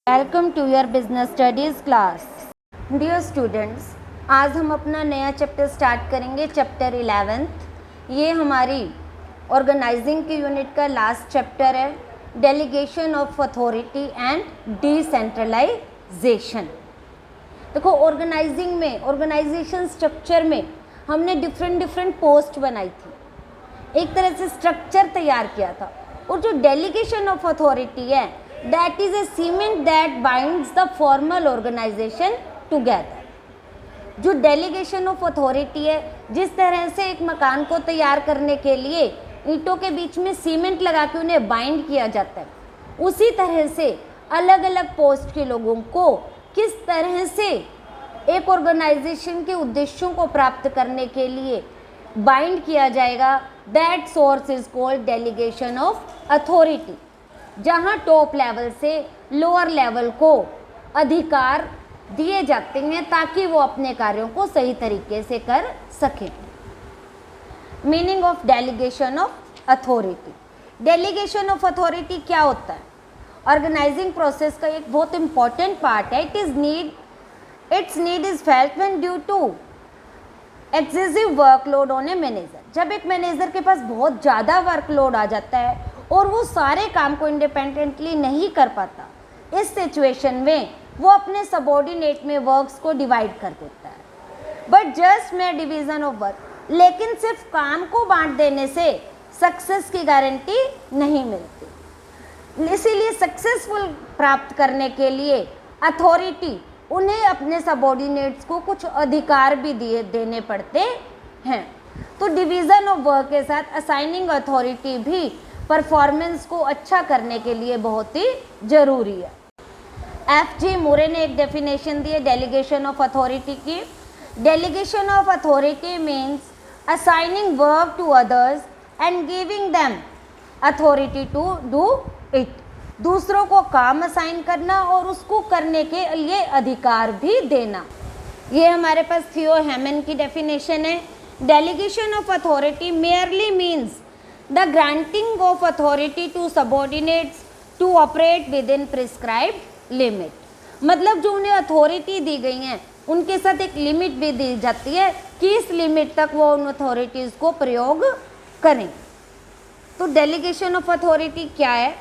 Welcome to your business studies class. Dear students, आज हम अपना नया चैप्टर स्टार्ट करेंगे, चैप्टर 11th। ये हमारी ऑर्गेनाइजिंग की यूनिट का लास्ट चैप्टर है, delegation of authority and decentralisation. देखो, ऑर्गेनाइजिंग में, ऑर्गेनाइजेशन स्ट्रक्चर में हमने डिफरेंट पोस्ट बनाई थी, एक तरह से स्ट्रक्चर तैयार किया था। और जो डेलीगेशन ऑफ अथॉरिटी है, that is a cement that binds the formal organization together। जो डेलीगेशन ऑफ अथॉरिटी है, जिस तरह से एक मकान को तैयार करने के लिए ईंटों के बीच में सीमेंट लगा के उन्हें बाइंड किया जाता है, उसी तरह से अलग अलग पोस्ट के लोगों को किस तरह से एक ऑर्गेनाइजेशन के उद्देश्यों को प्राप्त करने के लिए बाइंड किया जाएगा, that source is called delegation of authority. जहाँ टॉप लेवल से लोअर लेवल को अधिकार दिए जाते हैं ताकि वो अपने कार्यों को सही तरीके से कर सकें। Meaning of delegation of authority. Delegation of authority क्या होता है? ऑर्गेनाइजिंग प्रोसेस का एक बहुत इंपॉर्टेंट पार्ट है। Its need is felt when due to excessive workload on a manager. जब एक मैनेजर के पास बहुत ज़्यादा वर्कलोड आ जाता है और वो सारे काम को इंडिपेंडेंटली नहीं कर पाता, इस सिचुएशन में वो अपने सबऑर्डिनेट में वर्क्स को डिवाइड कर देता है। बट जस्ट में डिवीजन ऑफ वर्क, लेकिन सिर्फ काम को बांट देने से सक्सेस की गारंटी नहीं मिलती। इसीलिए सक्सेसफुल प्राप्त करने के लिए अथॉरिटी उन्हें अपने सबऑर्डिनेट्स को कुछ अधिकार भी देने पड़ते हैं। तो डिवीजन ऑफ वर्क के साथ असाइनिंग अथॉरिटी भी परफॉर्मेंस को अच्छा करने के लिए बहुत ही जरूरी है। F.G. मुरे ने एक डेफिनेशन दी है डेलीगेशन ऑफ अथॉरिटी की। Delegation of authority means assigning work to others and giving them authority to do it. दूसरों को काम असाइन करना और उसको करने के लिए अधिकार भी देना। ये हमारे पास थियो हेमन की डेफिनेशन है। Delegation of authority merely means the granting of authority to subordinates to operate within prescribed limit। मतलब जो उन्हें अथॉरिटी दी गई हैं उनके साथ एक लिमिट भी दी जाती है कि इस लिमिट तक वो उन अथॉरिटीज़ को प्रयोग करें। तो डेलीगेशन ऑफ अथॉरिटी क्या है?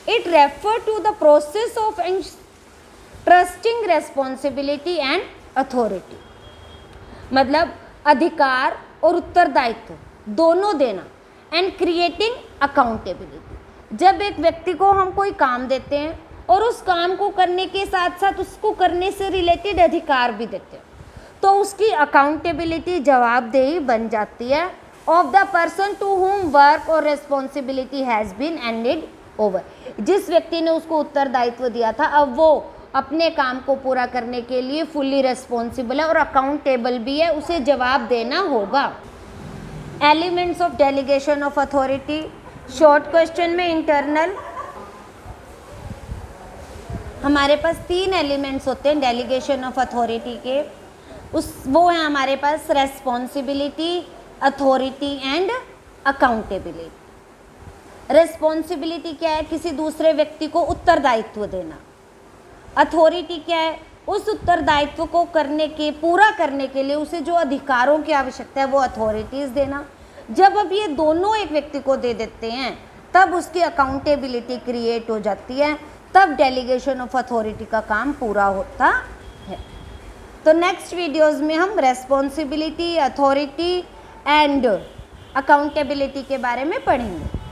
It refer to the process of trusting responsibility and authority. मतलब अधिकार और उत्तरदायित्व दोनों देना एंड क्रिएटिंग अकाउंटेबिलिटी। जब एक व्यक्ति को हम कोई काम देते हैं और उस काम को करने के साथ साथ उसको करने से रिलेटेड अधिकार भी देते हैं, तो उसकी अकाउंटेबिलिटी जवाबदेही बन जाती है of the person to whom work और responsibility has been handed over. जिस व्यक्ति ने उसको उत्तरदायित्व दिया था, अब वो अपने काम को पूरा करने के लिए फुल्ली रेस्पॉन्सिबल है और अकाउंटेबल भी है, उसे जवाब देना होगा। Elements of delegation of authority, short question में इंटरनल हमारे पास 3 एलिमेंट्स होते हैं डेलीगेशन ऑफ अथॉरिटी के। वो हैं हमारे पास responsibility, authority and accountability. Responsibility क्या है? किसी दूसरे व्यक्ति को उत्तरदायित्व देना। अथॉरिटी क्या है? उस उत्तरदायित्व को पूरा करने के लिए उसे जो अधिकारों की आवश्यकता है वो अथॉरिटीज़ देना। जब अब ये दोनों एक व्यक्ति को दे देते हैं तब उसकी अकाउंटेबिलिटी क्रिएट हो जाती है, तब डेलीगेशन ऑफ अथॉरिटी का काम पूरा होता है। तो नेक्स्ट वीडियोज़ में हम रेस्पॉन्सिबिलिटी, अथॉरिटी एंड अकाउंटेबिलिटी के बारे में पढ़ेंगे।